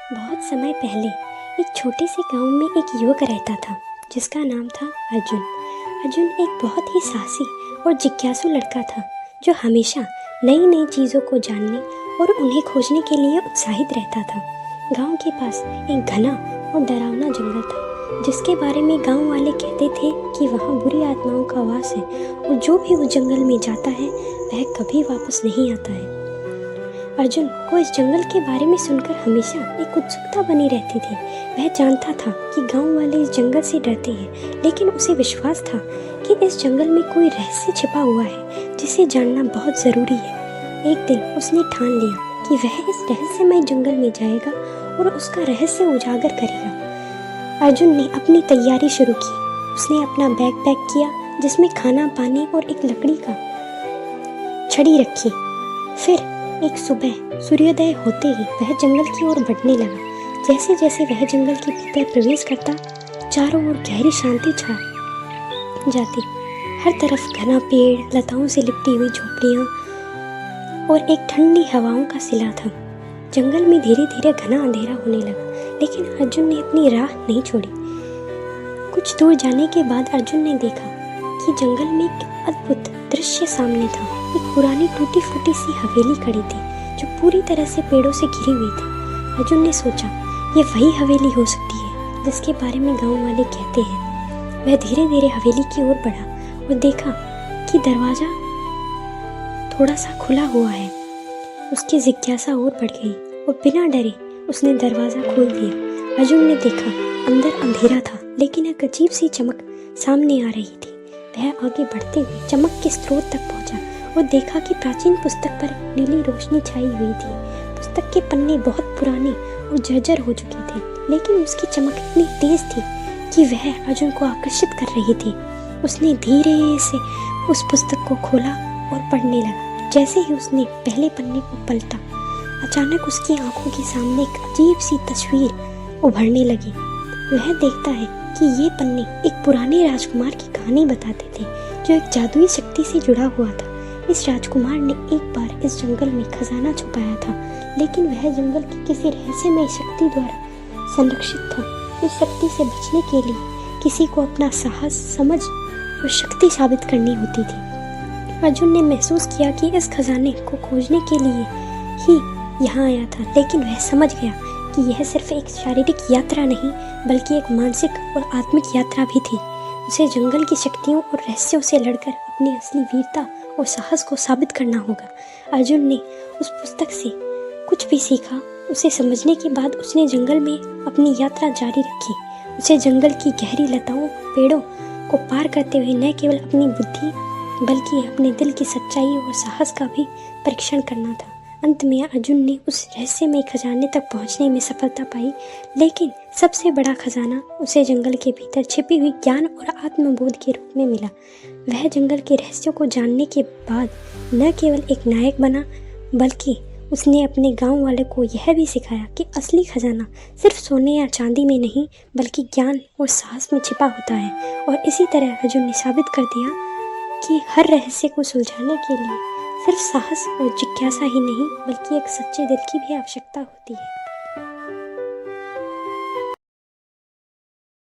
बहुत समय पहले एक छोटे से गांव में एक युवक रहता था जिसका नाम था अर्जुन। अर्जुन एक बहुत ही साहसी और जिज्ञासु लड़का था जो हमेशा नई नई चीज़ों को जानने और उन्हें खोजने के लिए उत्साहित रहता था। गांव के पास एक घना और डरावना जंगल था जिसके बारे में गांव वाले कहते थे कि वहाँ बुरी आत्माओं का वास है और जो भी उस जंगल में जाता है वह कभी वापस नहीं आता है। अर्जुन को इस जंगल के बारे में सुनकर हमेशा एक उत्सुकता बनी रहती थी। वह जानता था कि गांव वाले इस जंगल से डरते हैं, लेकिन उसे विश्वास था कि इस जंगल में कोई रहस्य छिपा हुआ है जिसे जानना बहुत ज़रूरी है। एक दिन उसने ठान लिया कि वह इस रहस्यमय जंगल में जाएगा और उसका रहस्य उजागर करेगा। अर्जुन ने अपनी तैयारी शुरू की। उसने अपना बैग पैक किया जिसमें खाना, पानी और एक लकड़ी का छड़ी रखी। फिर एक सुबह सूर्योदय होते ही वह जंगल की ओर बढ़ने लगा। जैसे जैसे वह जंगल के भीतर प्रवेश करता, चारों ओर गहरी शांति छा जाती। हर तरफ घना पेड़, लताओं से लिपटी हुई झोपड़ियाँ और एक ठंडी हवाओं का सिला था। जंगल में धीरे धीरे घना अंधेरा होने लगा, लेकिन अर्जुन ने अपनी राह नहीं छोड़ी। कुछ दूर जाने के बाद अर्जुन ने देखा कि जंगल में एक अद्भुत दृश्य सामने था। एक पुरानी टूटी फूटी सी हवेली खड़ी थी जो पूरी तरह से पेड़ों से घिरी हुई थी। अर्जुन ने सोचा, ये वही हवेली हो सकती है जिसके बारे में गांव वाले कहते हैं। वह धीरे धीरे हवेली की ओर बढ़ा और देखा कि दरवाजा थोड़ा सा खुला हुआ है। उसकी जिज्ञासा और बढ़ गई और बिना डरे उसने दरवाजा खोल दिया। अर्जुन ने देखा अंदर अंधेरा था, लेकिन एक अजीब सी चमक सामने आ रही थी। वह आगे बढ़ते हुए चमक के स्रोत तक पहुंचा और देखा कि प्राचीन पुस्तक पर नीली रोशनी छाई हुई थी। पुस्तक के पन्ने बहुत पुराने और जर्जर हो चुके थे, लेकिन उसकी चमक इतनी तेज थी कि वह अर्जुन को आकर्षित कर रही थी। उसने धीरे से उस पुस्तक को खोला और पढ़ने लगा। जैसे ही उसने पहले पन्ने को पलटा, अचानक उसकी आंखों के सामने एक अजीब सी तस्वीर उभरने लगी। वह देखता है कि ये पन्ने एक पुराने राजकुमार की कहानी बताते थे जो एक जादुई शक्ति से जुड़ा हुआ था। इस राजकुमार ने एक बार इस जंगल में खजाना छुपाया था, लेकिन वह जंगल की किसी रहस्यमय शक्ति द्वारा संरक्षित था। इस शक्ति से बचने के लिए किसी को अपना साहस, समझ और शक्ति साबित करनी होती थी। अर्जुन ने महसूस किया कि इस खजाने को खोजने के लिए ही यहाँ आया था, लेकिन वह समझ गया कि यह सिर्फ एक शारीरिक यात्रा नहीं बल्कि एक मानसिक और आत्मिक यात्रा भी थी। उसे जंगल की शक्तियों और रहस्यों से लड़कर अपनी असली वीरता और साहस को साबित करना होगा। अर्जुन ने उस पुस्तक से कुछ भी सीखा। उसे समझने के बाद उसने जंगल में अपनी यात्रा जारी रखी। उसे जंगल की गहरी लताओं, पेड़ों को पार करते हुए न केवल अपनी बुद्धि बल्कि अपने दिल की सच्चाई और साहस का भी परीक्षण करना था। अंत में अर्जुन ने उस रहस्यमय खजाने तक पहुंचने में सफलता पाई, लेकिन सबसे बड़ा खजाना उसे जंगल के भीतर छिपी हुई ज्ञान और आत्मबोध के रूप में मिला। वह जंगल के रहस्यों को जानने के बाद न केवल एक नायक बना, बल्कि उसने अपने गांव वाले को यह भी सिखाया कि असली खजाना सिर्फ सोने या चांदी में नहीं बल्कि ज्ञान और साहस में छिपा होता है। और इसी तरह अर्जुन ने साबित कर दिया कि हर रहस्य को सुलझाने के लिए सिर्फ साहस और जिज्ञासा ही नहीं बल्कि एक सच्चे दिल की भी आवश्यकता होती है।